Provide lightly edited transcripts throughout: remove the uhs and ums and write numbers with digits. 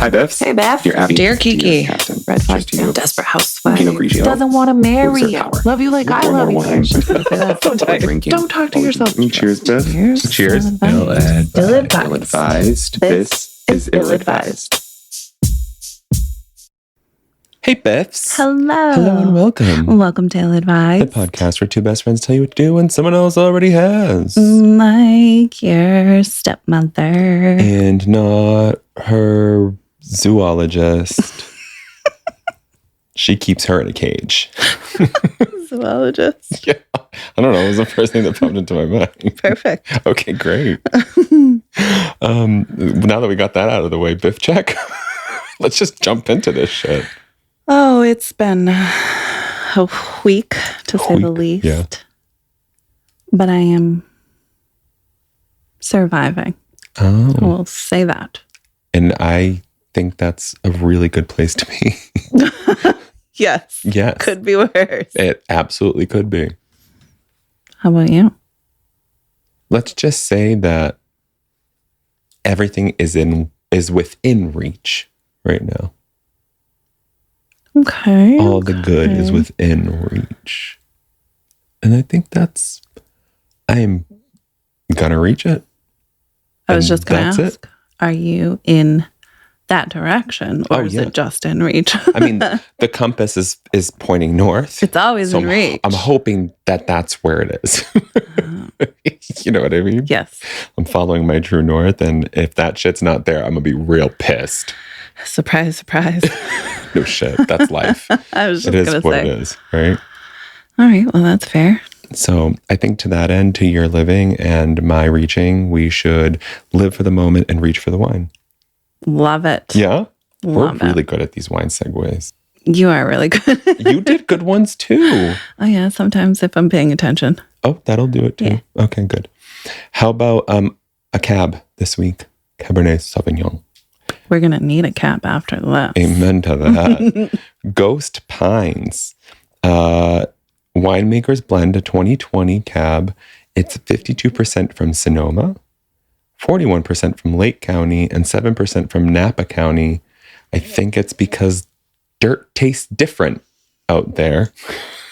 Hi, Biffs. Hey, Beth. Dear Abby. Dear Kiki. Captain. Red flag. Cheers to you. Desperate housewife. Pinot Grigio. Doesn't want to marry Exert you. power. Love you like I Pour love more you. wine. Just gonna say that. Drinking. Don't talk to yourself. Cheers, Biff. Cheers. Ill-advised. Ill-advised. This is ill-advised. Hey, Biffs. Hello. Hello and welcome. Welcome to Ill-advised. The podcast where two best friends tell you what to do when someone else already has. Like your stepmother. And not her zoologist. She keeps her in a cage. Zoologist. Yeah. I don't know. It was the first thing that popped into my mind. Perfect. Okay, great. Now that we got that out of the way, Biff check. Let's just jump into this shit. Oh, it's been a week, to say the least. Yeah. But I am surviving. Oh. We'll say that. And I think that's a really good place to be. Yes. Yes. Could be worse. It absolutely could be. How about you? Let's just say that everything is within reach right now. Okay. All the good is within reach. And I think I am gonna reach it. I was And just going that's to it. ask, are you in that direction or is it just in reach? I mean, the compass is pointing north. It's always in reach. I'm hoping that that's where it is. You know what I mean? Yes. I'm following my true north, and if that shit's not there, I'm gonna be real pissed. Surprise, surprise. No shit, that's life. I was just It is going to what say. it is, right? All right. Well, that's fair. So I think to that end, to your living and my reaching, we should live for the moment and reach for the wine. Love it. Yeah? Love We're really good at these wine segues. You are really good. You did good ones too. Oh, yeah. Sometimes if I'm paying attention. Oh, that'll do it too. Yeah. Okay, good. How about a cab this week? Cabernet Sauvignon. We're going to need a cap after this. Amen to that. Ghost Pines. Winemakers Blend, a 2020 cab. It's 52% from Sonoma, 41% from Lake County, and 7% from Napa County. I think it's because dirt tastes different out there.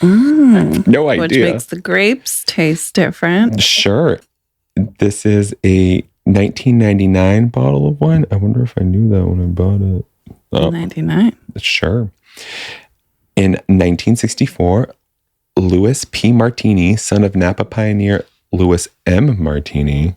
No idea. Which makes the grapes taste different. Sure. This is a 1999 bottle of wine. I wonder if I knew that when I bought it. Oh, 99. sure. In 1964, Louis P. Martini, son of Napa pioneer Louis M. Martini,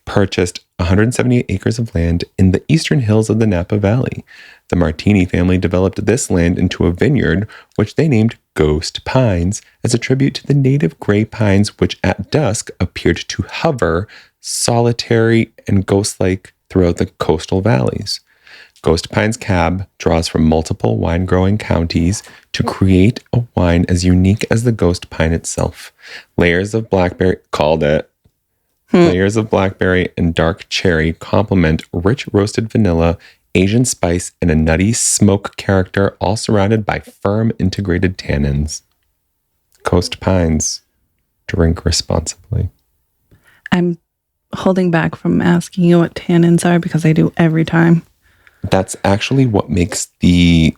purchased 178 acres of land in the eastern hills of the Napa Valley. The Martini family developed this land into a vineyard, which they named Ghost Pines, as a tribute to the native gray pines, which at dusk appeared to hover solitary and ghost-like throughout the coastal valleys. Ghost Pines Cab draws from multiple wine-growing counties to create a wine as unique as the ghost pine itself. Layers of blackberry and dark cherry complement rich roasted vanilla, Asian spice, and a nutty smoke character, all surrounded by firm integrated tannins. Ghost Pines. Drink responsibly. I'm holding back from asking you what tannins are because I do every time. That's actually what makes I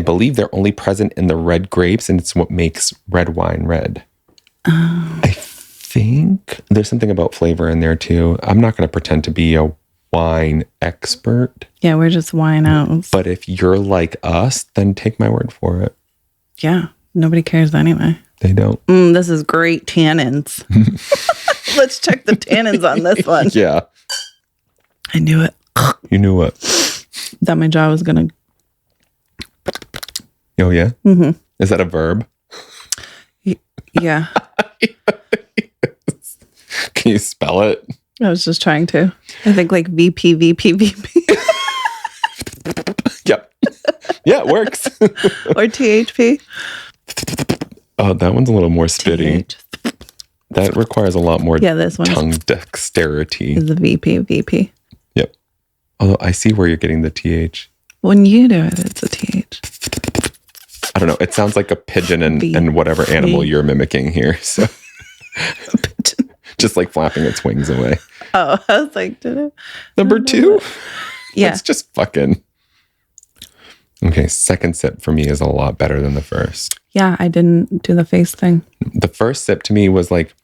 believe they're only present in the red grapes, and it's what makes red wine red. I think there's something about flavor in there too. I'm not going to pretend to be a wine expert. Yeah, we're just winos. But if you're like us, then take my word for it. Yeah, nobody cares anyway. They don't. This is great tannins. Let's check the tannins on this one. Yeah. I knew it. You knew what? That my jaw was going to. Oh, yeah? Mm-hmm. Is that a verb? Yeah. Can you spell it? I was just trying to. I think like VP. Yep. Yeah, it works. Or THP. Oh, that one's a little more spitty. TH. That requires a lot more This one tongue dexterity. is the VP. Yep. Although I see where you're getting the TH. When you do it, it's a TH. I don't know. It sounds like a pigeon and whatever animal you're mimicking here. So just like flapping its wings away. Oh, I was like, did it? Number two? Yeah. Let's just fucking Okay, second sip for me is a lot better than the first. Yeah, I didn't do the face thing. The first sip to me was like,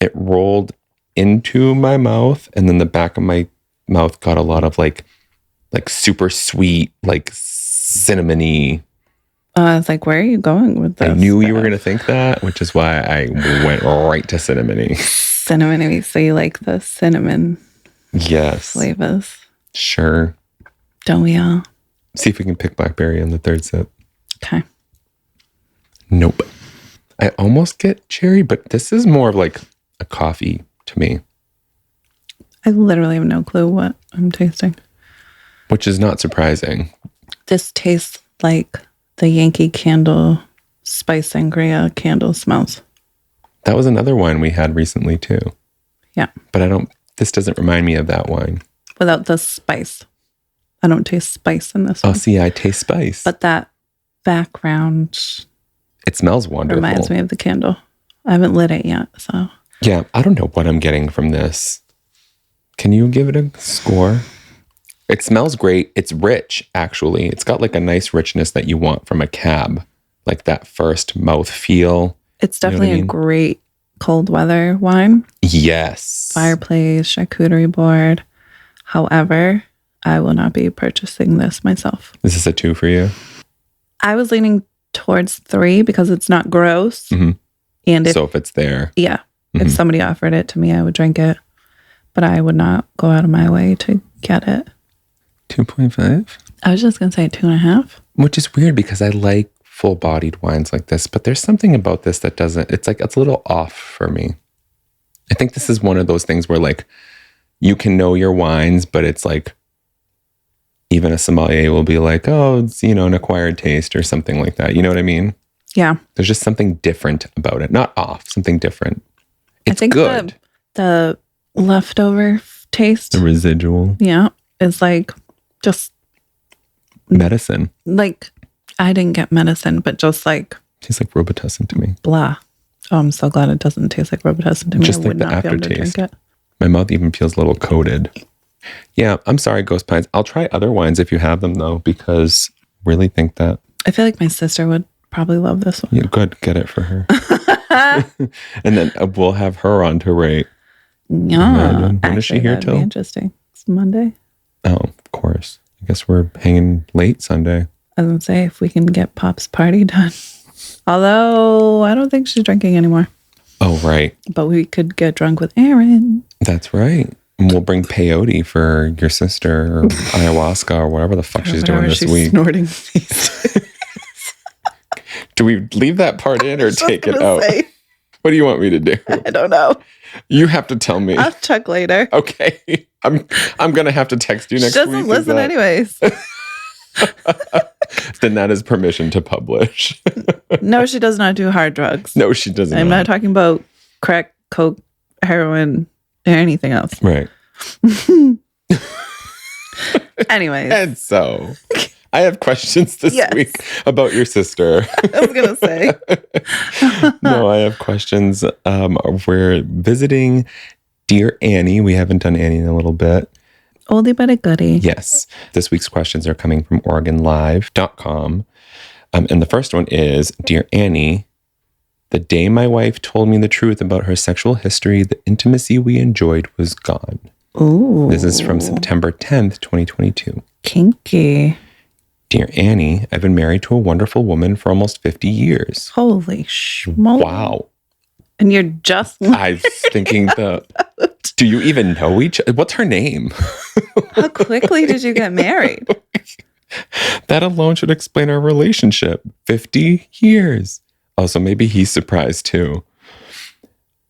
it rolled into my mouth, and then the back of my mouth got a lot of like super sweet, like cinnamony. It's like, where are you going with this? I knew you were going to think that, which is why I went right to cinnamony. Cinnamony. So you like the cinnamon Yes. flavors. Sure. Don't we all? See if we can pick blackberry on the third sip. Okay. Nope. I almost get cherry, but this is more of like a coffee to me. I literally have no clue what I'm tasting. Which is not surprising. This tastes like the Yankee Candle spice sangria candle smells. That was another wine we had recently too. Yeah. But this doesn't remind me of that wine. Without the spice. I don't taste spice in this Oh, one. see, I taste spice. But that background it smells wonderful. reminds me of the candle. I haven't lit it yet, so. Yeah, I don't know what I'm getting from this. Can you give it a score? It smells great. It's rich, actually. It's got like a nice richness that you want from a cab. Like that first mouth feel. It's definitely a great cold weather wine. Yes. Fireplace, charcuterie board. However, I will not be purchasing this myself. Is this a 2 for you? I was leaning towards 3 because it's not gross. Mm-hmm. And so if it's there. Yeah. Mm-hmm. If somebody offered it to me, I would drink it. But I would not go out of my way to get it. 2.5? I was just going to say 2.5. Which is weird because I like full-bodied wines like this, but there's something about this that doesn't, it's like, it's a little off for me. I think this is one of those things where like, you can know your wines, but it's like, even a sommelier will be like, oh, it's, an acquired taste or something like that. You know what I mean? Yeah. There's just something different about it. Not off, something different. It's I think good. The leftover taste. The residual. Yeah. Is like just medicine. Like, I didn't get medicine, but just like. Tastes like Robitussin to me. Blah. Oh, I'm so glad it doesn't taste like Robitussin to me. Just I like would the not be able to aftertaste. drink it. My mouth even feels a little coated. Yeah, I'm sorry, Ghost Pines. I'll try other wines if you have them, though, because I really think that. I feel like my sister would probably love this one. Yeah, good. Get it for her. And then we'll have her on to rate. Yeah. When is she here till? Interesting. It's Monday. Oh, of course. I guess we're hanging late Sunday. I was going to say, if we can get Pop's party done. Although, I don't think she's drinking anymore. Oh, right. But we could get drunk with Aaron. That's right. And we'll bring peyote for your sister or ayahuasca or whatever the fuck she's doing this week. Snorting. Do we leave that part in or take it out? What do you want me to do? I don't know. You have to tell me. I'll check later. Okay. I'm going to have to text you next week. She doesn't listen anyways. Then that is permission to publish. No, she does not do hard drugs. No, she doesn't. I'm not talking about crack, coke, heroin, or anything else. Right. Anyways. And so, I have questions this week about your sister. I was going to say. No, I have questions. We're visiting Dear Annie. We haven't done Annie in a little bit. Oldie but a goodie. Yes. This week's questions are coming from OregonLive.com. And the first one is, Dear Annie, the day my wife told me the truth about her sexual history, the intimacy we enjoyed was gone. Ooh. This is from September 10th, 2022. Kinky. Dear Annie, I've been married to a wonderful woman for almost 50 years. Holy schmoly. Wow. And you're just... I was thinking do you even know each other? What's her name? How quickly did you get married? That alone should explain our relationship. 50 years. Also, maybe he's surprised too.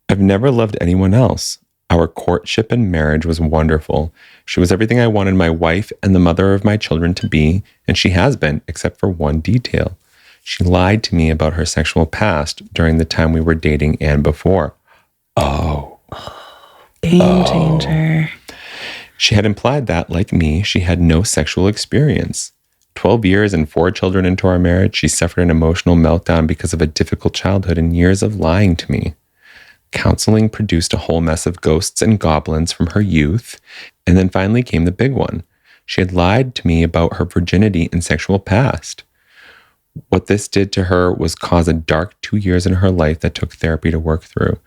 I've never loved anyone else. Our courtship and marriage was wonderful. She was everything I wanted my wife and the mother of my children to be, and she has been, except for one detail. She lied to me about her sexual past during the time we were dating and before. Oh. Game changer. She had implied that, like me, she had no sexual experience. 12 years and 4 children into our marriage, she suffered an emotional meltdown because of a difficult childhood and years of lying to me. Counseling produced a whole mess of ghosts and goblins from her youth, and then finally came the big one. She had lied to me about her virginity and sexual past. What this did to her was cause a dark 2 years in her life that took therapy to work through.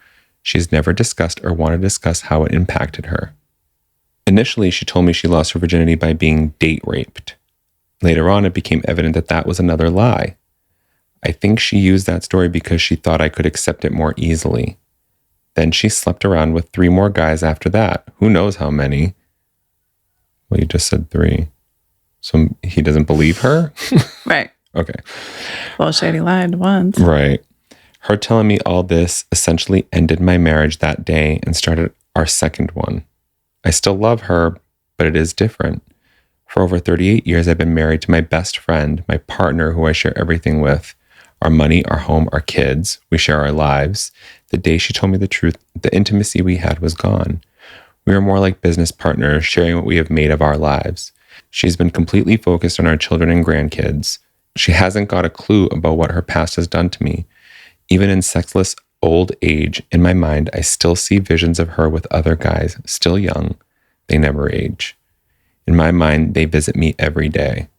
She's never discussed or wanted to discuss how it impacted her. Initially, she told me she lost her virginity by being date raped. Later on, it became evident that that was another lie. I think she used that story because she thought I could accept it more easily. Then she slept around with 3 more guys after that. Who knows how many? Well, you just said 3. So he doesn't believe her? Right. Okay. Well, she already lied once. Right. Her telling me all this essentially ended my marriage that day and started our second one. I still love her, but it is different. For over 38 years, I've been married to my best friend, my partner who I share everything with. Our money, our home, our kids. We share our lives. The day she told me the truth, the intimacy we had was gone. We are more like business partners, sharing what we have made of our lives. She's been completely focused on our children and grandkids. She hasn't got a clue about what her past has done to me. Even in sexless old age, in my mind, I still see visions of her with other guys, still young. They never age. In my mind, they visit me every day.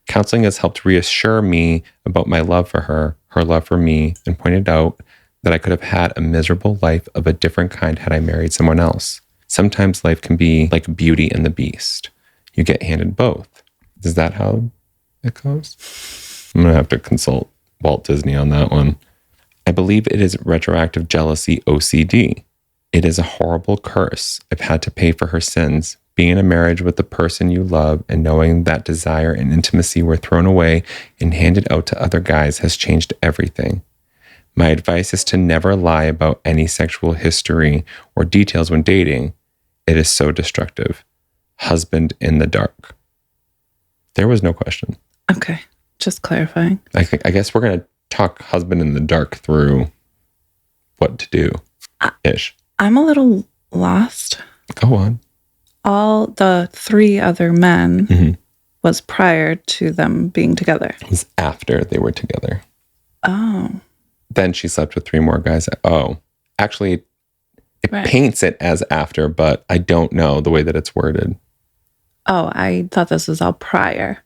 Counseling has helped reassure me about my love for her love for me, and pointed out that I could have had a miserable life of a different kind had I married someone else. Sometimes life can be like Beauty and the Beast. You get handed both. Is that how it goes? I'm going to have to consult Walt Disney on that one. I believe it is retroactive jealousy OCD. It is a horrible curse I've had to pay for her sins. Being in a marriage with the person you love and knowing that desire and intimacy were thrown away and handed out to other guys has changed everything. My advice is to never lie about any sexual history or details when dating. It is so destructive. Husband in the dark. There was no question. Okay. Just clarifying. I guess we're going to talk husband in the dark through what to do ish. I'm a little lost. Go on. All the 3 other men was prior to them being together. It was after they were together. Oh. Then she slept with 3 more guys. Oh, actually, it Right. paints it as after, but I don't know the way that it's worded. Oh, I thought this was all prior.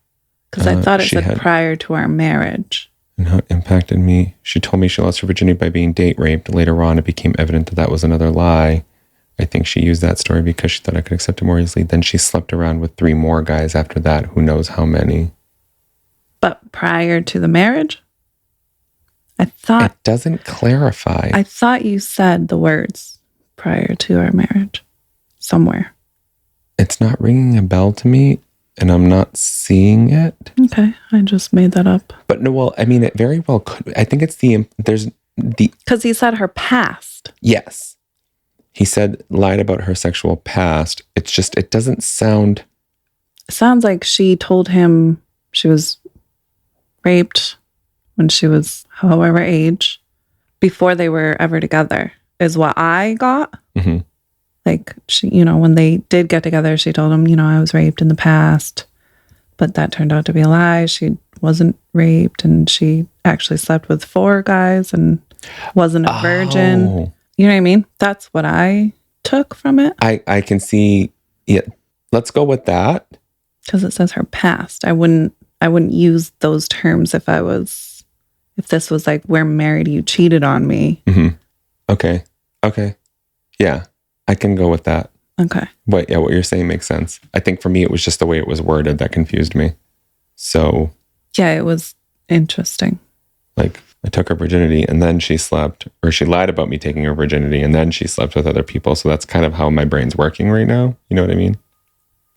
Because I thought it said prior to our marriage. And how it impacted me. She told me she lost her virginity by being date raped. Later on, it became evident that that was another lie. I think she used that story because she thought I could accept it more easily. Then she slept around with 3 more guys after that. Who knows how many? But prior to the marriage? I thought... It doesn't clarify. I thought you said the words prior to our marriage somewhere. It's not ringing a bell to me, and I'm not seeing it. Okay, I just made that up. But no, well, I mean, it very well could. I think it's there's the... Because he said her past. Yes. He said, lied about her sexual past. It's just, it doesn't sound... It sounds like she told him she was raped when she was however age, before they were ever together, is what I got. Mm-hmm. Like, she, when they did get together, she told him, I was raped in the past, but that turned out to be a lie. She wasn't raped, and she actually slept with 4 guys and wasn't a virgin. Oh. You know what I mean? That's what I took from it. I can see, yeah. Let's go with that. Because it says her past. I wouldn't use those terms if this was like, we're married, you cheated on me. Mm-hmm. Okay. Yeah, I can go with that. Okay. But yeah, what you're saying makes sense. I think for me, it was just the way it was worded that confused me. So. Yeah, it was interesting. Like, I took her virginity and then she slept, or she lied about me taking her virginity and then she slept with other people. So that's kind of how my brain's working right now. You know what I mean?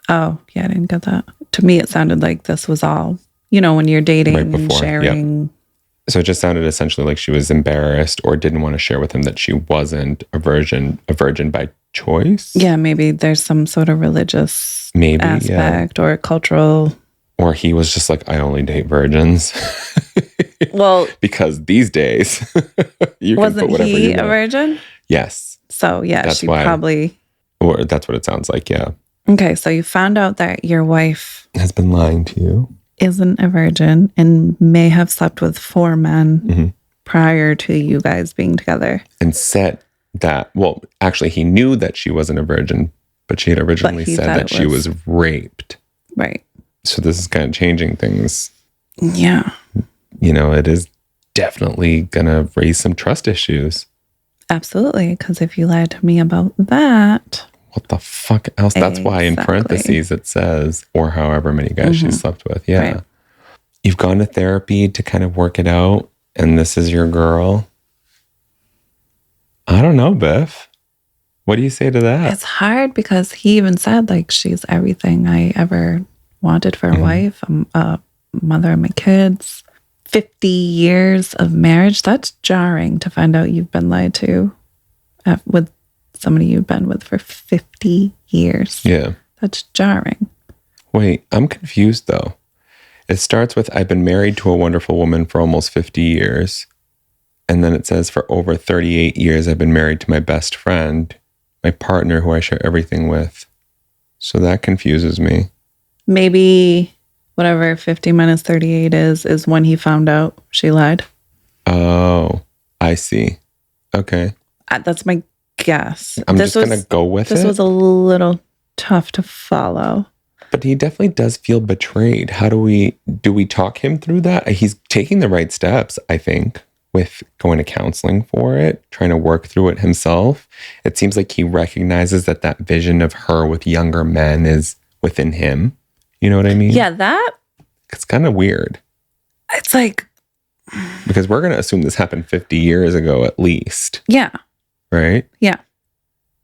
Oh, yeah, I didn't get that. To me, it sounded like this was all, when you're dating right before, and sharing. Yep. So it just sounded essentially like she was embarrassed or didn't want to share with him that she wasn't a virgin by choice. Yeah, maybe there's some sort of religious aspect or cultural. Or he was just like, I only date virgins. Well, because these days, you can put whatever you want. Wasn't he a virgin? Yes. So yeah, that's she why, probably. Or that's what it sounds like. Yeah. Okay, so you found out that your wife has been lying to you, isn't a virgin, and may have slept with 4 men prior to you guys being together, and said that. Well, actually, he knew that she wasn't a virgin, but she had originally said that she was raped. Right. So this is kind of changing things. Yeah. It is definitely going to raise some trust issues. Absolutely. Because if you lied to me about that. What the fuck else? That's why in parentheses it says, or however many guys she slept with. Yeah. Right. You've gone to therapy to kind of work it out, and this is your girl. I don't know, Biff. What do you say to that? It's hard because he even said, like, she's everything I ever wanted for a wife, a mother of my kids. 50 years of marriage. That's jarring to find out you've been lied to with somebody you've been with for 50 years. Yeah. That's jarring. Wait, I'm confused though. It starts with, I've been married to a wonderful woman for almost 50 years. And then it says, for over 38 years, I've been married to my best friend, my partner who I share everything with. So that confuses me. Maybe whatever 50 minus 38 is when he found out she lied. Oh, I see. Okay. That's my guess. I'm just going to go with it. This was a little tough to follow. But he definitely does feel betrayed. How do we talk him through that? He's taking the right steps, I think, with going to counseling for it, trying to work through it himself. It seems like he recognizes that vision of her with younger men is within him. You know what I mean? Yeah, it's kind of weird. It's like, because we're going to assume this happened 50 years ago at least. Yeah. Right? Yeah.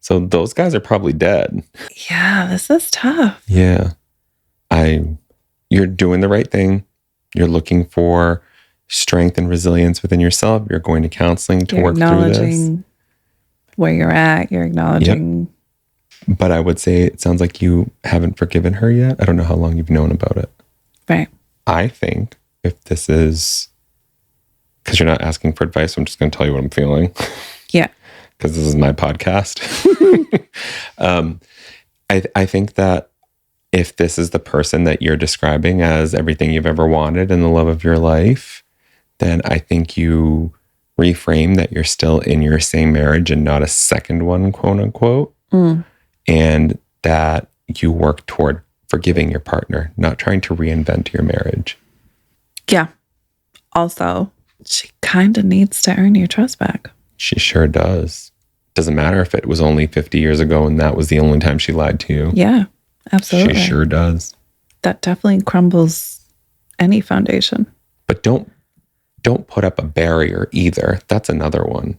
So those guys are probably dead. Yeah, this is tough. Yeah. You're doing the right thing. You're looking for strength and resilience within yourself. You're going to counseling to work through this. You're acknowledging where you're at. You're acknowledging. Yep. But I would say it sounds like you haven't forgiven her yet. I don't know how long you've known about it. Right. I think if this is, because you're not asking for advice, I'm just going to tell you what I'm feeling. Yeah. Because this is my podcast. I think that if this is the person that you're describing as everything you've ever wanted and the love of your life, then I think you reframe that you're still in your same marriage and not a second one, quote unquote. And that you work toward forgiving your partner, not trying to reinvent your marriage. Yeah. Also, she kind of needs to earn your trust back. She sure does. Doesn't matter if it was only 50 years ago and that was the only time she lied to you. Yeah, absolutely. She sure does. That definitely crumbles any foundation. But don't put up a barrier either. That's another one.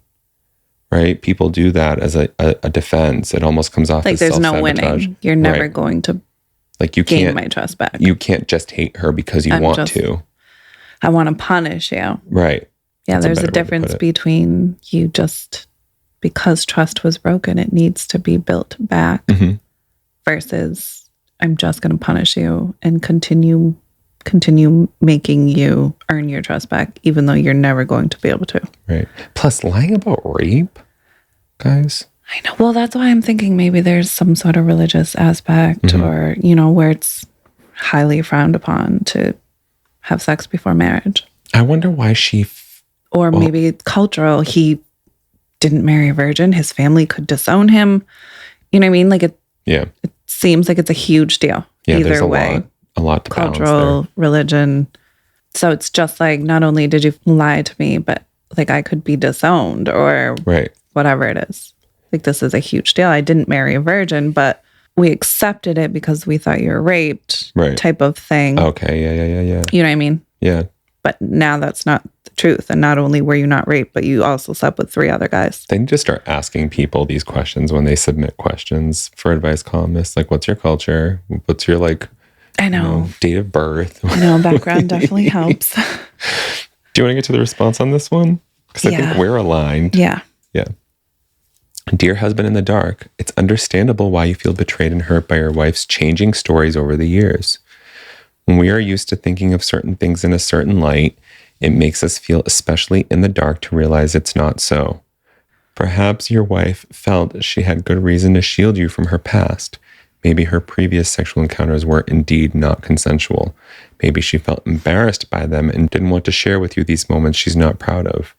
Right? People do that as a defense. It almost comes off like as there's no self-sabotage. winning. You're never going to gain my trust back. You can't just hate her because you want to. I want to punish you. Right. Yeah, there's a difference between you just, because trust was broken, it needs to be built back versus I'm just going to punish you and continue making you earn your trust back, even though you're never going to be able to. Right. Plus, lying about rape, guys. I know. Well, that's why I'm thinking maybe there's some sort of religious aspect or, where it's highly frowned upon to have sex before marriage. I wonder why or maybe cultural. He didn't marry a virgin. His family could disown him. You know what I mean? Like it seems like it's a huge deal. Yeah, either there's way. A lot to cultural, religion. So it's just like, not only did you lie to me, but like I could be disowned or whatever it is. Like this is a huge deal. I didn't marry a virgin, but we accepted it because we thought you were raped type of thing. Okay, yeah. You know what I mean? Yeah. But now that's not the truth. And not only were you not raped, but you also slept with 3 other guys. They need to start asking people these questions when they submit questions for advice columnists. Like, what's your culture? What's your I know. Date of birth? I know, background definitely helps. Do you want to get to the response on this one? Because I think we're aligned. Yeah. Yeah. Dear husband in the dark, it's understandable why you feel betrayed and hurt by your wife's changing stories over the years. When we are used to thinking of certain things in a certain light, it makes us feel especially in the dark to realize it's not so. Perhaps your wife felt she had good reason to shield you from her past. Maybe her previous sexual encounters were indeed not consensual. Maybe she felt embarrassed by them and didn't want to share with you these moments she's not proud of.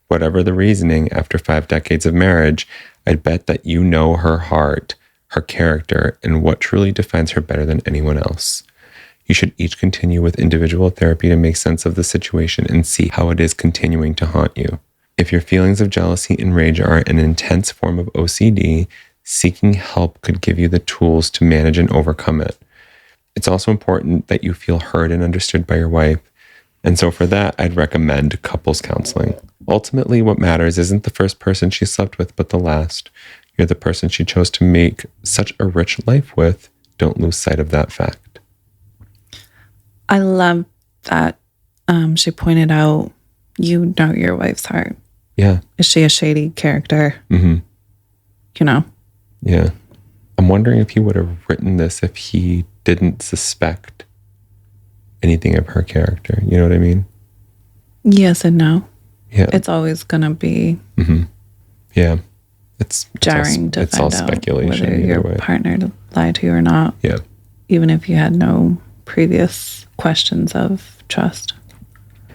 Whatever the reasoning, after 5 decades of marriage, I'd bet that you know her heart, her character, and what truly defines her better than anyone else. You should each continue with individual therapy to make sense of the situation and see how it is continuing to haunt you. If your feelings of jealousy and rage are an intense form of OCD, seeking help could give you the tools to manage and overcome it. It's also important that you feel heard and understood by your wife. And so for that, I'd recommend couples counseling. Ultimately, what matters isn't the first person she slept with, but the last. You're the person she chose to make such a rich life with. Don't lose sight of that fact. I love that she pointed out, you know your wife's heart. Yeah. Is she a shady character? Mm-hmm. You know? Yeah. I'm wondering if he would have written this if he didn't suspect anything of her character. You know what I mean? Yes and no. Yeah. It's always going to be yeah. It's jarring to it's all find out speculation whether your partner lied to you or not. Yeah. Even if you had no previous questions of trust.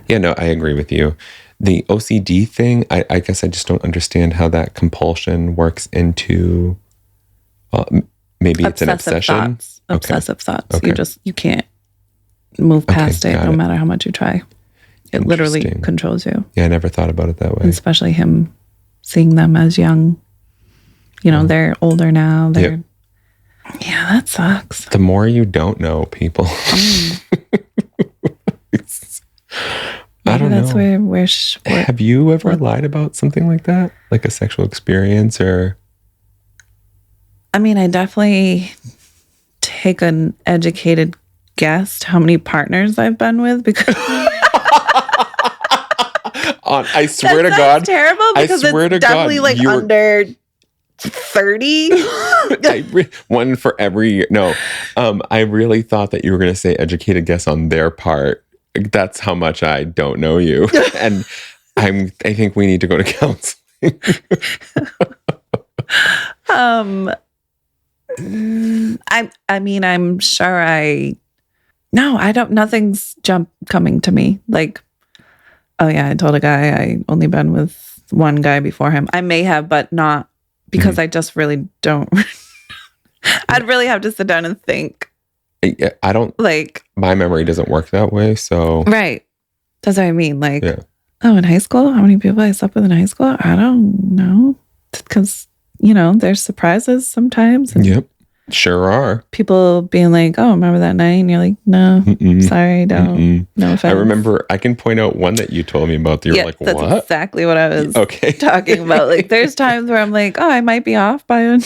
Yeah, no, I agree with you. The OCD thing, I guess I just don't understand how that compulsion works into, maybe it's an obsession. Obsessive thoughts. Okay. You can't move past it no matter how much you try. It literally controls you. Yeah, I never thought about it that way. And especially him seeing them as young. You know, they're older now. They're Yeah, that sucks. The more you don't know, people. I don't know. That's where have you ever lied about something like that? Like a sexual experience or? I mean, I definitely take an educated guess how many partners I've been with because I swear to God. Terrible because it's definitely like under 30. One for every year. No, I really thought that you were going to say educated guess on their part. That's how much I don't know you. And I think we need to go to counseling. I mean, I'm sure nothing's coming to me. Like, oh yeah, I told a guy I only been with one guy before him. I may have, but not because I just really don't. I'd really have to sit down and think. I don't like my memory doesn't work that way. So right, that's what I mean. Like, oh, in high school, how many people I slept with in high school? I don't know, because there's surprises sometimes. And yep, sure are. People being like, "Oh, remember that night?" And you're like, "No, sorry, don't." No offense. I remember. I can point out one that you told me about. You're like, "What?" That's exactly what I was talking about. Like, there's times where I'm like, "Oh, I might be off by a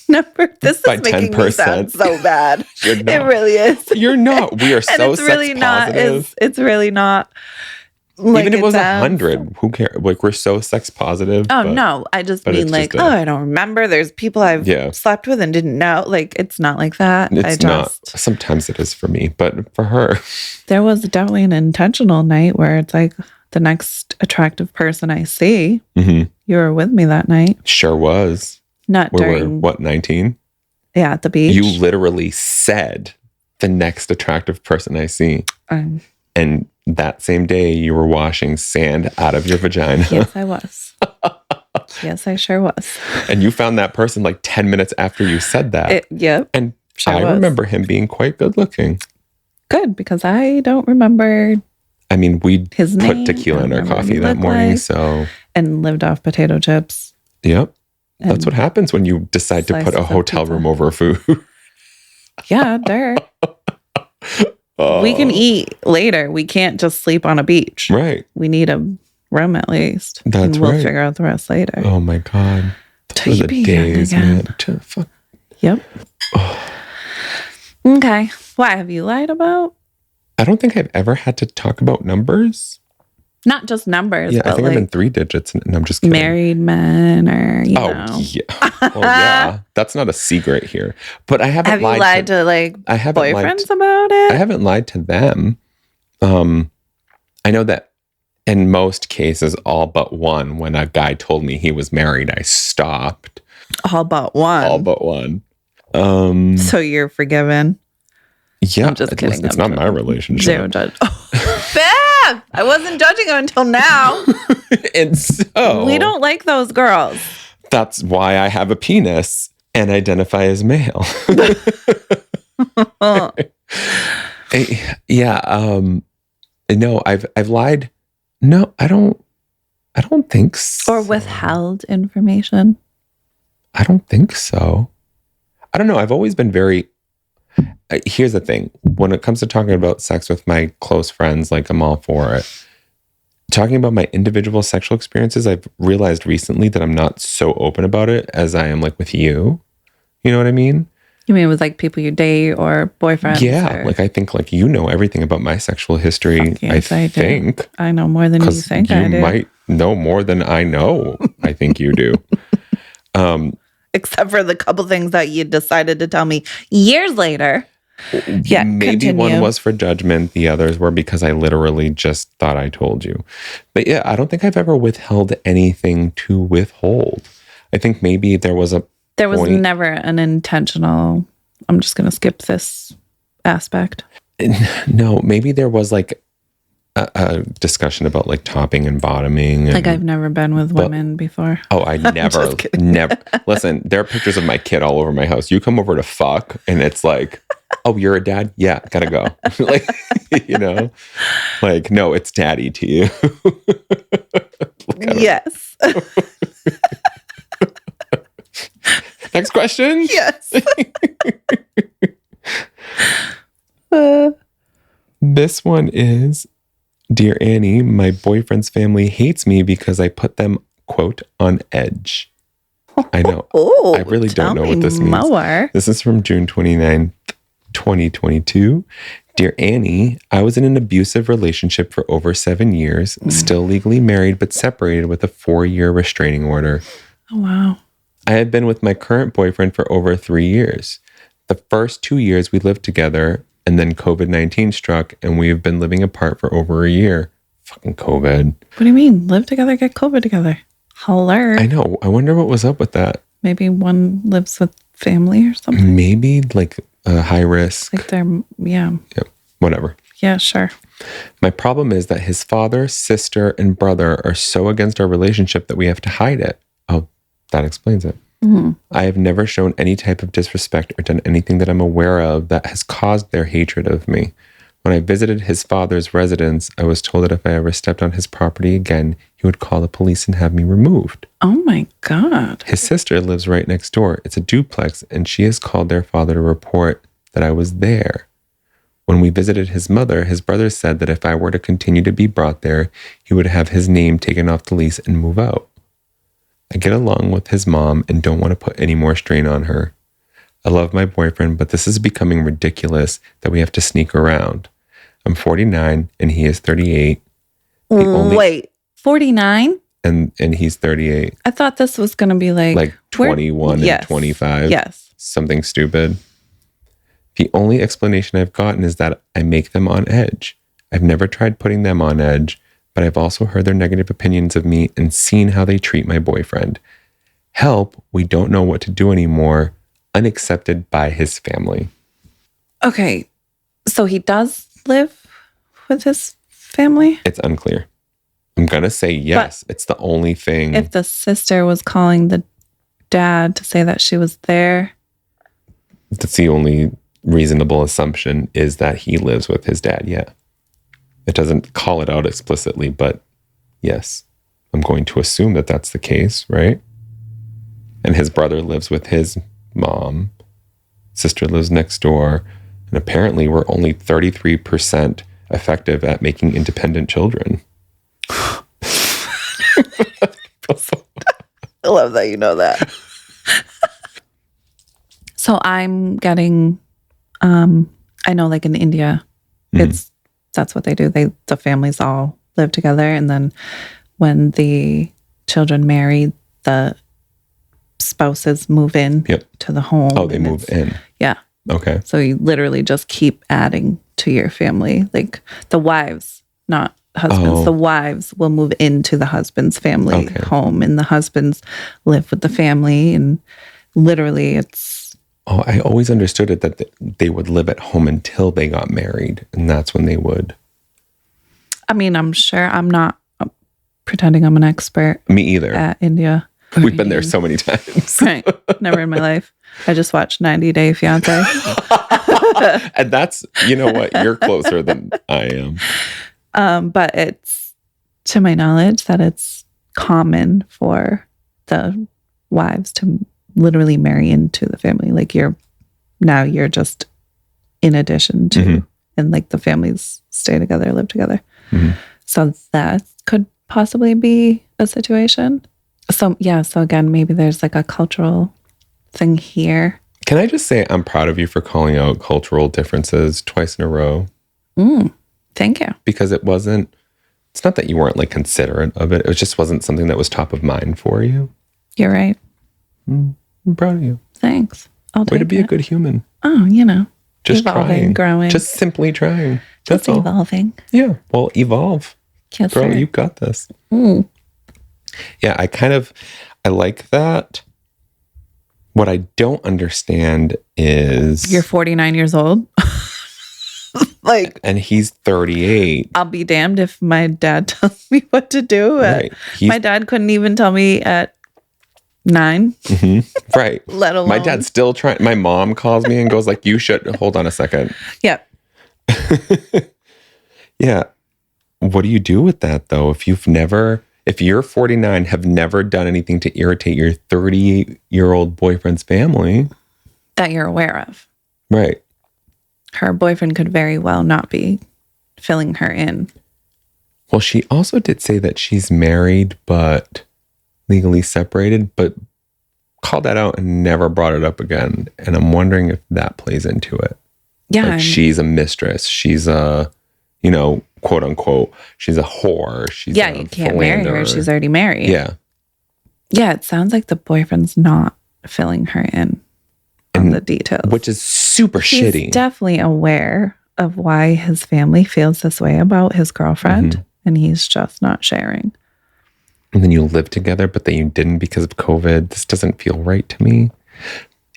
number." This is making 10%. Me sound so bad. It really is. You're not. We are so it's really sex not. positive. It's really not. Like, even if it was 100, who cares? Like, we're so sex positive. Oh, no. I just mean like, I don't remember. There's people I've slept with and didn't know. Like, it's not like that. It's not. Sometimes it is for me, but for her. There was definitely an intentional night where it's like the next attractive person I see, you were with me that night. Sure was. Not during. What, 19? Yeah, at the beach. You literally said the next attractive person I see. And that same day, you were washing sand out of your vagina. Yes, I was. Yes, I sure was. And you found that person like 10 minutes after you said that. Yep. And I remember him being quite good looking. Good, because I don't remember. I mean, we put tequila in our coffee that morning, so. And lived off potato chips. Yep. That's what happens when you decide to put a hotel room over food. Yeah, we can eat later. We can't just sleep on a beach. Right. We need a room at least. That's and we'll figure out the rest later. Oh my God. Those are the days, man. Fuck. Yep. Okay. What have you lied about? I don't think I've ever had to talk about numbers. Not just numbers. Yeah, but I think like I'm in 3 digits, and I'm just kidding. Married men, or yeah. Well, yeah, that's not a secret here. But I haven't. Have you lied to like boyfriends about it? I haven't lied to them. I know that in most cases, all but one, when a guy told me he was married, I stopped. All but one. All but one. So you're forgiven. Yeah, I'm just kidding. It's not my relationship. Zero judge. Bam! I wasn't judging her until now. And so we don't like those girls. That's why I have a penis and identify as male. No, I've lied. No, I don't think so. Or withheld information? I don't think so. I don't know. I've always been very. Here's the thing. When it comes to talking about sex with my close friends, like I'm all for it. Talking about my individual sexual experiences, I've realized recently that I'm not so open about it as I am like with you. You know what I mean? You mean with like people you date or boyfriends? Yeah. Or... Like I think like you know everything about my sexual history. Yes, I think. Do. I know more than you think I do. You might know more than I know. I think you do. Except for the couple things that you decided to tell me years later. Yeah, maybe continue. One was for judgment. The others were because I literally just thought I told you. But yeah, I don't think I've ever withheld anything to withhold. I think maybe there was never an intentional, I'm just going to skip this aspect. No, maybe there was like a discussion about like topping and bottoming. Like I've never been with women before. Oh, I never. Listen, there are pictures of my kid all over my house. You come over to fuck and it's like, oh, you're a dad? Yeah, gotta go. Like, you know, like, no, it's daddy to you. Yes. Next question. Yes. This one is, Dear Annie, my boyfriend's family hates me because I put them, quote, on edge. I know. Oh, I really don't know what this means. More. This is from June 29th, 2022. Dear Annie, I was in an abusive relationship for over 7 years, still legally married, but separated with a 4-year restraining order. Oh, wow. I had been with my current boyfriend for over 3 years. The first 2 years we lived together, and then COVID-19 struck, and we have been living apart for over a year. Fucking COVID. What do you mean? Live together, get COVID together. Hello. I know. I wonder what was up with that. Maybe one lives with family or something. Maybe like a high risk. Like they're, yeah. Yep. Whatever. Yeah, sure. My problem is that his father, sister, and brother are so against our relationship that we have to hide it. Oh, that explains it. Mm-hmm. I have never shown any type of disrespect or done anything that I'm aware of that has caused their hatred of me. When I visited his father's residence, I was told that if I ever stepped on his property again, he would call the police and have me removed. Oh my God. His sister lives right next door. It's a duplex, and she has called their father to report that I was there. When we visited his mother, his brother said that if I were to continue to be brought there, he would have his name taken off the lease and move out. I get along with his mom and don't want to put any more strain on her. I love my boyfriend, but this is becoming ridiculous that we have to sneak around. I'm 49 and he is 38. Wait, 49? And he's 38. I thought this was going to be like 21 and 25. Yes. Something stupid. The only explanation I've gotten is that I make them on edge. I've never tried putting them on edge, but I've also heard their negative opinions of me and seen how they treat my boyfriend. Help, we don't know what to do anymore. Unaccepted by his family. Okay, so he does live with his family? It's unclear. I'm going to say yes. But it's the only thing. If the sister was calling the dad to say that she was there. That's the only reasonable assumption, is that he lives with his dad. Yeah. It doesn't call it out explicitly, but yes, I'm going to assume that that's the case, right? And his brother lives with his mom. Sister lives next door. And apparently we're only 33% effective at making independent children. I love that you know that. So I'm getting, I know like in India, that's what they do. The families all live together. And then when the children marry, the spouses move in to the home. Oh, they move in. Yeah. Okay. So you literally just keep adding to your family. Like the wives, not husbands. The wives will move into the husband's family home, and the husbands live with the family. And literally it's... Oh, I always understood it that they would live at home until they got married. And that's when they would. I mean, I'm sure. I'm not pretending I'm an expert. Me either. At India. We've been there so many times. Right. Never in my life. I just watched 90 Day Fiancé. And that's, you know what? You're closer than I am. But it's, to my knowledge, that it's common for the wives to literally marry into the family. Like you're just in addition to, and like the families stay together, live together. So that could possibly be a situation. So again, maybe there's like a cultural thing here. Can I just say I'm proud of you for calling out cultural differences twice in a row? Thank you. Because it's not that you weren't like considerate of it. It just wasn't something that was top of mind for you. You're right. I'm proud of you. Thanks. I'll take it. Way to be a good human. Oh, just evolving, trying. growing. Just simply trying. That's just evolving. All. Yeah. Well, evolve. Yes, Girl, sir. you got this. Yeah, I like that. What I don't understand is... You're 49 years old? Like... And he's 38. I'll be damned if my dad tells me what to do. Right. My dad couldn't even tell me at 9. Right. Let alone... My dad's still trying... My mom calls me and goes like, you should... Hold on a second. Yeah. Yeah. What do you do with that, though? If you're 49, have never done anything to irritate your 38-year-old boyfriend's family. That you're aware of. Right. Her boyfriend could very well not be filling her in. Well, she also did say that she's married, but legally separated, but called that out and never brought it up again. And I'm wondering if that plays into it. Yeah. Like she's a mistress. She's a, quote unquote, she's a whore. She's you can't marry her. She's already married. Yeah. Yeah, it sounds like the boyfriend's not filling her in on the details. Which is super shitty. He's definitely aware of why his family feels this way about his girlfriend, and he's just not sharing. And then you live together, but then you didn't because of COVID. This doesn't feel right to me.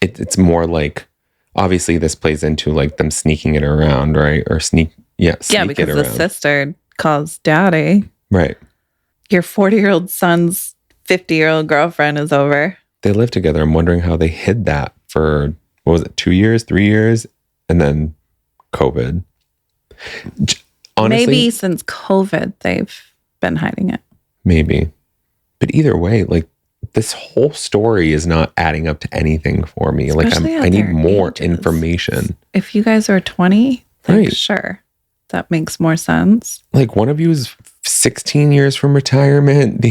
It's more like, obviously this plays into like them sneaking it around, right? Or sneak because the sister calls daddy. Right. Your 40-year-old son's 50-year-old girlfriend is over. They live together. I'm wondering how they hid that for, 2 years, 3 years, and then COVID. Honestly, maybe since COVID, they've been hiding it. Maybe. But either way, like this whole story is not adding up to anything for me. Especially I need more ages. information. If you guys are 20, right. Sure. That makes more sense. Like one of you is 16 years from retirement.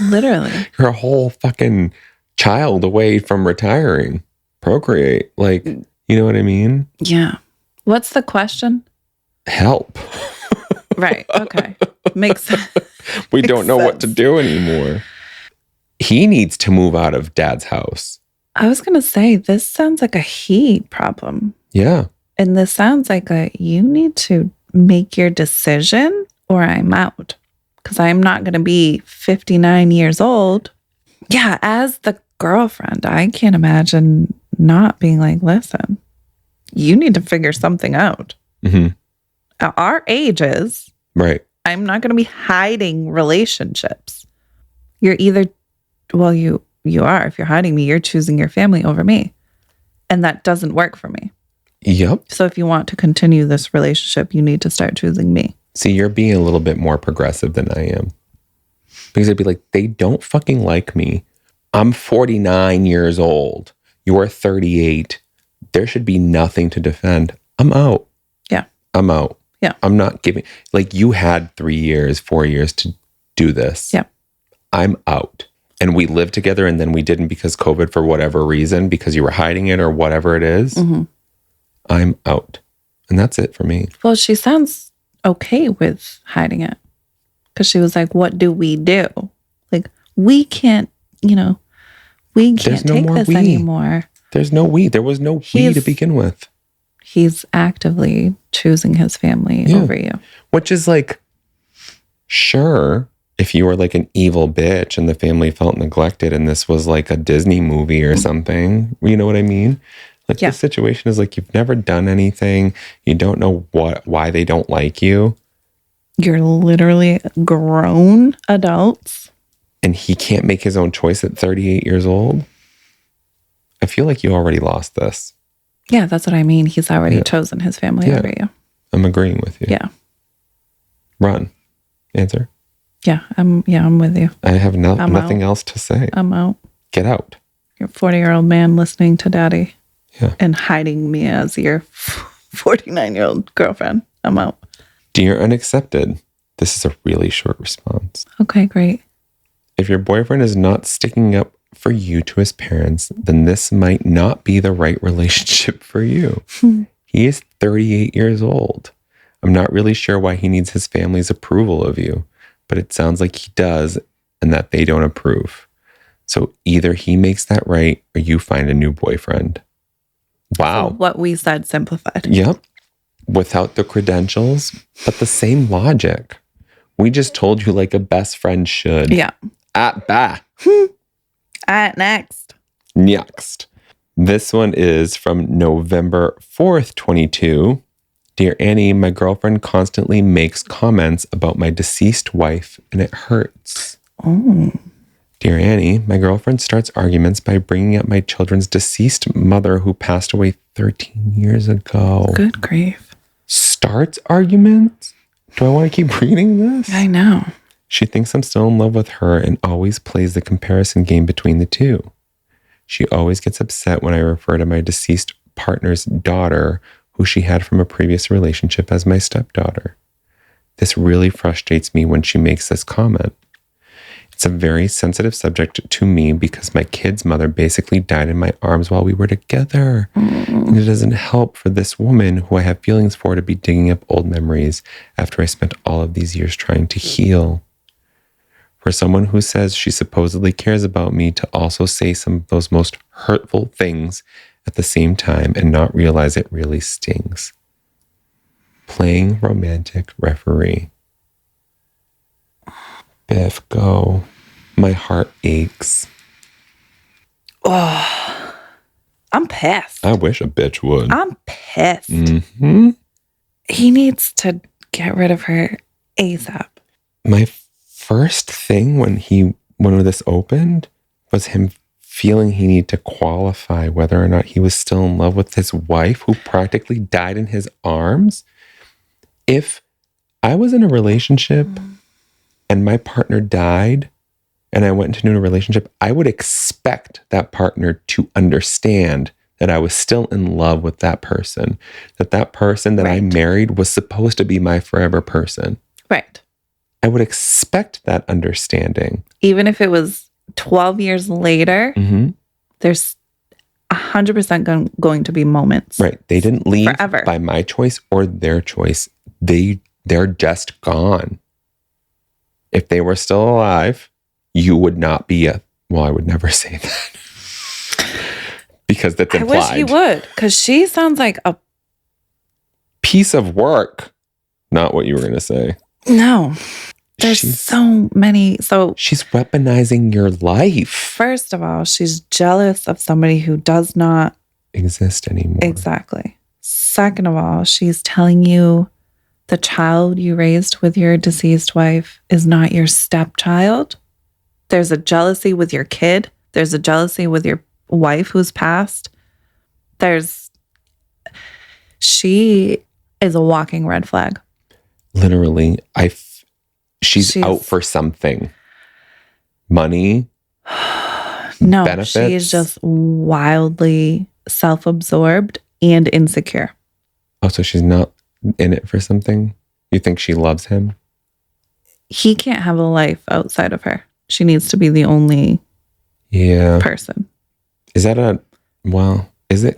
Literally. You're a whole fucking child away from retiring. Procreate. Like, you know what I mean? Yeah. What's the question? Help. Right. Okay. Makes sense. We don't know what to do anymore. He needs to move out of dad's house. I was going to say, this sounds like a he problem. Yeah. And this sounds like you need to make your decision or I'm out. Because I'm not going to be 59 years old. Yeah, as the girlfriend, I can't imagine not being like, listen, you need to figure something out. Our ages. Right. I'm not going to be hiding relationships. You're either, well, you are. If you're hiding me, you're choosing your family over me. And that doesn't work for me. Yep. So if you want to continue this relationship, you need to start choosing me. See, you're being a little bit more progressive than I am. Because I'd be like, they don't fucking like me. I'm 49 years old. You're 38. There should be nothing to defend. I'm out. Yeah. I'm out. Yeah. I'm not giving, like you had 3 years, 4 years to do this. Yeah. I'm out. And we lived together and then we didn't because COVID for whatever reason, because you were hiding it or whatever it is. I'm out. And that's it for me. Well, she sounds okay with hiding it. Because she was like, what do we do? Like, we can't, we can't take this anymore. There's no we. There was no we to begin with. He's actively choosing his family over you. Which is like, sure, if you were like an evil bitch and the family felt neglected and this was like a Disney movie or something, you know what I mean? Like this situation is like, you've never done anything. You don't know why they don't like you. You're literally grown adults. And he can't make his own choice at 38 years old. I feel like you already lost this. Yeah, that's what I mean. He's already chosen his family over you. I'm agreeing with you. Yeah. Run. Answer. Yeah, I'm with you. I have nothing else to say. I'm out. Get out. You're a 40-year-old man listening to daddy. Yeah. And hiding me as your 49-year-old girlfriend. I'm out. Dear Unaccepted, this is a really short response. Okay, great. If your boyfriend is not sticking up for you to his parents, then this might not be the right relationship for you. He is 38 years old. I'm not really sure why he needs his family's approval of you, but it sounds like he does and that they don't approve. So either he makes that right or you find a new boyfriend. Wow. So what we said simplified. Yep. Without the credentials, but the same logic. We just told you like a best friend should. Yeah. Bah. All right, next. This one is from November 4th, 22. Dear Annie, my girlfriend constantly makes comments about my deceased wife and it hurts. Oh. Dear Annie, my girlfriend starts arguments by bringing up my children's deceased mother who passed away 13 years ago. Good grief. Starts arguments? Do I want to keep reading this? I know. She thinks I'm still in love with her and always plays the comparison game between the two. She always gets upset when I refer to my deceased partner's daughter, who she had from a previous relationship, as my stepdaughter. This really frustrates me when she makes this comment. It's a very sensitive subject to me because my kid's mother basically died in my arms while we were together. And it doesn't help for this woman who I have feelings for to be digging up old memories after I spent all of these years trying to heal. For someone who says she supposedly cares about me to also say some of those most hurtful things at the same time and not realize it really stings. Playing romantic referee. Biff, go. My heart aches. Oh, I'm pissed. I wish a bitch would. I'm pissed. Mm-hmm. He needs to get rid of her ASAP. My first thing when this opened was him feeling he needed to qualify whether or not he was still in love with his wife who practically died in his arms. If I was in a relationship and my partner died and I went into a new relationship, I would expect that partner to understand that I was still in love with that person, that person that I married was supposed to be my forever person. Right. I would expect that understanding. Even if it was 12 years later, there's 100% going to be moments. Right. They didn't leave forever by my choice or their choice. They're just gone. If they were still alive, you would not be well, I would never say that. Because that's implied. I wish he would, because she sounds like a piece of work. Not what you were going to say. No. There's so many. So she's weaponizing your life. First of all, she's jealous of somebody who does not exist anymore. Exactly. Second of all, she's telling you the child you raised with your deceased wife is not your stepchild. There's a jealousy with your kid. There's a jealousy with your wife who's passed. She is a walking red flag. Literally, she's out for something. Money. No, benefits. She is just wildly self-absorbed and insecure. Oh, so she's not in it for something? You think she loves him? He can't have a life outside of her. She needs to be the only person. Is that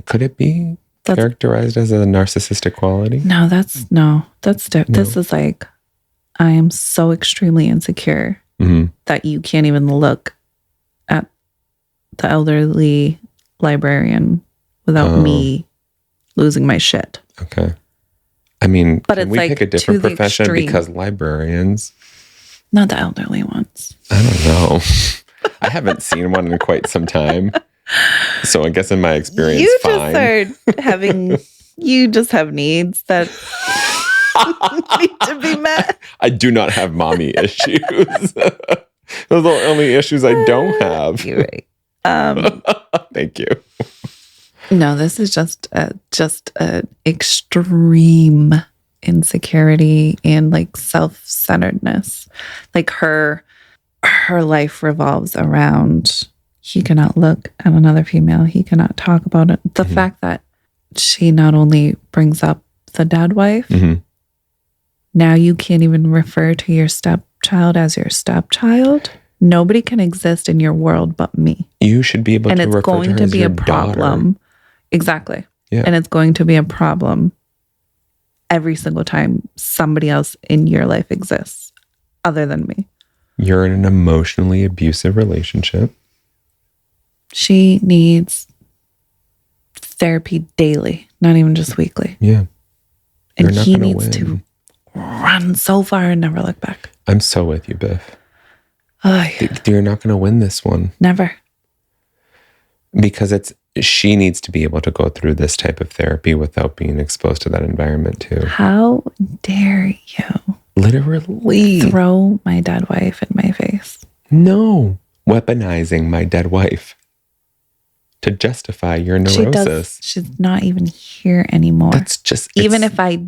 could it be characterized as a narcissistic quality? No, that's this is like, I am so extremely insecure that you can't even look at the elderly librarian without me losing my shit. Okay. I mean, but can we pick a different profession extreme. Because librarians? Not the elderly ones. I don't know. I haven't seen one in quite some time. So I guess in my experience, you just have needs that need to be met. I do not have mommy issues. Those are the only issues I don't have. You're right. Thank you. No, this is just a extreme insecurity and like self-centeredness. Like her life revolves around he cannot look at another female. He cannot talk about it. The fact that she not only brings up the dead wife, now you can't even refer to your stepchild as your stepchild. Nobody can exist in your world but me. You should be able to refer to her as your daughter. And it's going to be a problem. Exactly. Yeah. And it's going to be a problem every single time somebody else in your life exists other than me. You're in an emotionally abusive relationship. She needs therapy daily, not even just weekly. Yeah. And he needs to run so far and never look back. I'm so with you, Biff. Oh, yeah. You're not going to win this one. Never. Because she needs to be able to go through this type of therapy without being exposed to that environment too. How dare you? Literally. Throw my dead wife in my face. No. Weaponizing my dead wife to justify your neurosis. She's not even here anymore. That's just... Even if I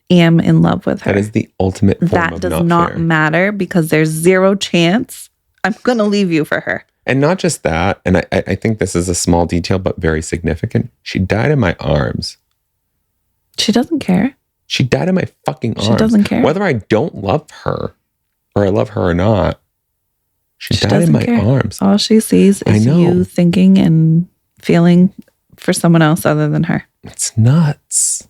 am in love with her. That is the ultimate form that of does not fair. matter because there's zero chance I'm going to leave you for her. And not just that, and I think this is a small detail, but very significant. She died in my arms. She doesn't care. She died in my fucking arms. She doesn't care. Whether I don't love her or I love her or not, she died in my arms. All she sees is you thinking and feeling for someone else other than her. It's nuts.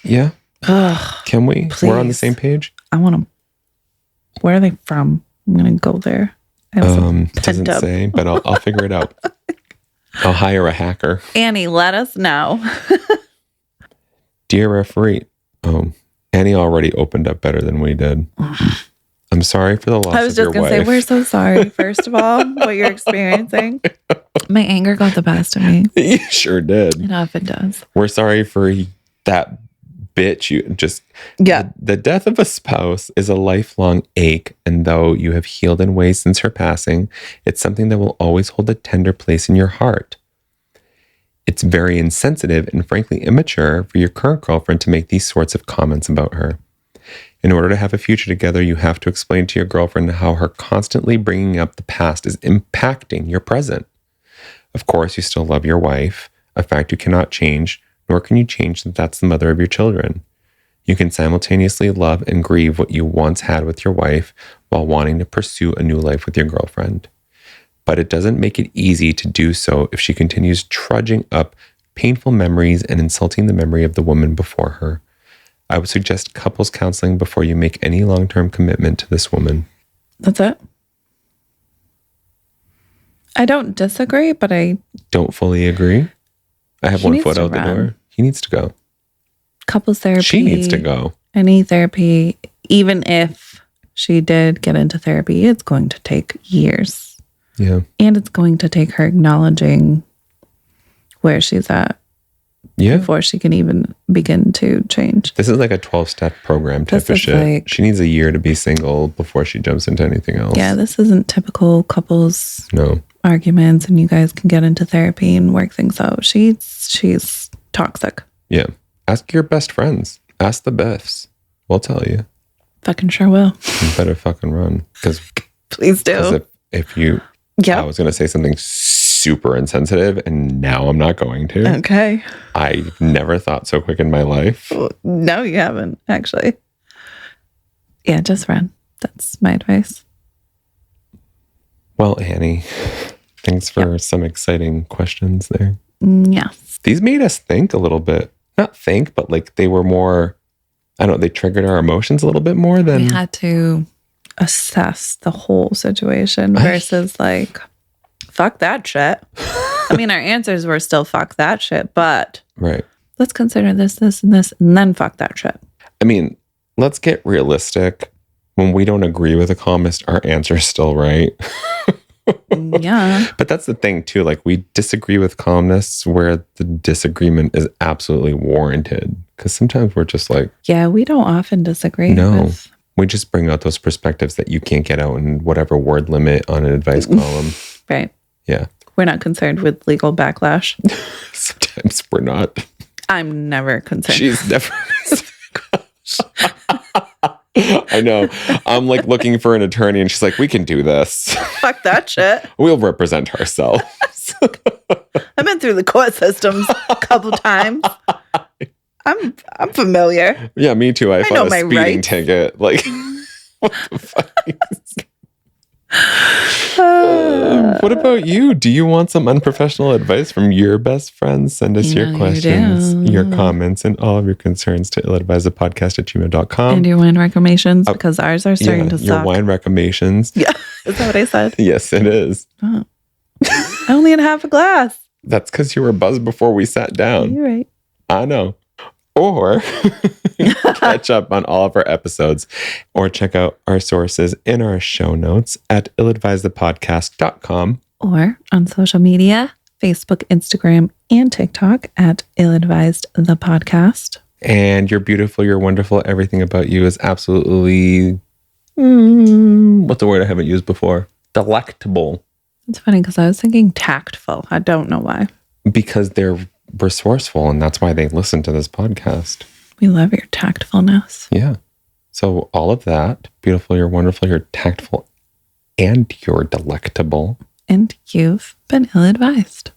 Yeah. Ugh, can we? Please. We're on the same page? I want them. Where are they from? I'm going to go there. It doesn't say, but I'll figure it out. I'll hire a hacker. Annie, let us know. Dear referee. Annie already opened up better than we did. I'm sorry for the loss of your wife. I was just going to say, we're so sorry, first of all, what you're experiencing. My anger got the best of me. You sure did. It often does. We're sorry for that bitch. The death of a spouse is a lifelong ache, and though you have healed in ways since her passing, it's something that will always hold a tender place in your heart. It's very insensitive and frankly immature for your current girlfriend to make these sorts of comments about her. In order to have a future together, you have to explain to your girlfriend how her constantly bringing up the past is impacting your present. Of course, you still love your wife, a fact you cannot change, nor can you change that that's the mother of your children. You can simultaneously love and grieve what you once had with your wife while wanting to pursue a new life with your girlfriend. But it doesn't make it easy to do so if she continues trudging up painful memories and insulting the memory of the woman before her. I would suggest couples counseling before you make any long-term commitment to this woman. That's it? I don't disagree, but I don't fully agree. I have one foot out the door. He needs to go. Couples therapy. She needs to go. Any therapy, even if she did get into therapy, it's going to take years. Yeah. And it's going to take her acknowledging where she's at. Yeah. Before she can even begin to change. This is like a 12-step program type of shit. She needs a year to be single before she jumps into anything else. Yeah, this isn't typical couples arguments and you guys can get into therapy and work things out. She's toxic. Yeah. Ask your best friends. Ask the Biffs. We'll tell you. Fucking sure will. You better fucking run. Please do. Because if you... I was going to say something super insensitive and now I'm not going to. Okay. I never thought so quick in my life. No, you haven't, actually. Yeah, just run. That's my advice. Well, Annie, thanks for some exciting questions there. Yes. These made us think a little bit. Not think, but like they were more, I don't know, they triggered our emotions a little bit more than... We had to assess the whole situation versus like... Fuck that shit. I mean, our answers were still fuck that shit, but let's consider this, this, and this, and then fuck that shit. I mean, let's get realistic. When we don't agree with a columnist, our answer's still right. Yeah. But that's the thing, too. Like, we disagree with columnists where the disagreement is absolutely warranted. Because sometimes we're just like... Yeah, we don't often disagree. No. We just bring out those perspectives that you can't get out in whatever word limit on an advice column. Right. Yeah. We're not concerned with legal backlash. Sometimes we're not. I'm never concerned. She's never. I know. I'm like looking for an attorney and she's like, we can do this. Fuck that shit. We'll represent ourselves. I've been through the court systems a couple times. I'm familiar. Yeah, me too. I know fought a my speeding rights. ticket. Like, what the fuck? What about you? Do you want some unprofessional advice from your best friends? Send us your questions, your comments, and all of your concerns to illadvisedthepodcast@gmail.com. And your wine recommendations, because ours are starting to your suck. wine recommendations. Yeah. Is that what I said? Yes, it is. Oh. I only had half a glass. That's because you were buzzed before we sat down. You're right. I know. Or catch up on all of our episodes or check out our sources in our show notes at illadvisedthepodcast.com. Or on social media, Facebook, Instagram, and TikTok at illadvisedthepodcast. And you're beautiful, you're wonderful. Everything about you is absolutely, what's the word I haven't used before? Delectable. It's funny because I was thinking tactful. I don't know why. Because they're resourceful and that's why they listen to this podcast. We love your tactfulness. Yeah. So all of that, beautiful, you're wonderful, you're tactful, and you're delectable. And you've been ill-advised.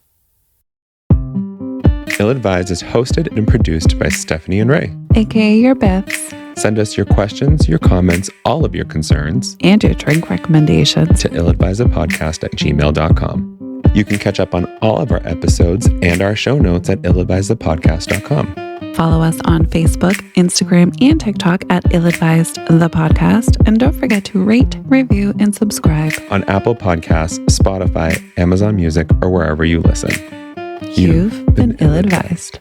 Ill-Advised is hosted and produced by Stephanie and Ray. AKA your Biffs. Send us your questions, your comments, all of your concerns And your drink recommendations. to illadvisedthepodcast@gmail.com. You can catch up on all of our episodes and our show notes at illadvisedthepodcast.com. Follow us on Facebook, Instagram, and TikTok at illadvisedthepodcast. And don't forget to rate, review, and subscribe. On Apple Podcasts, Spotify, Amazon Music, or wherever you listen. You've been ill-advised.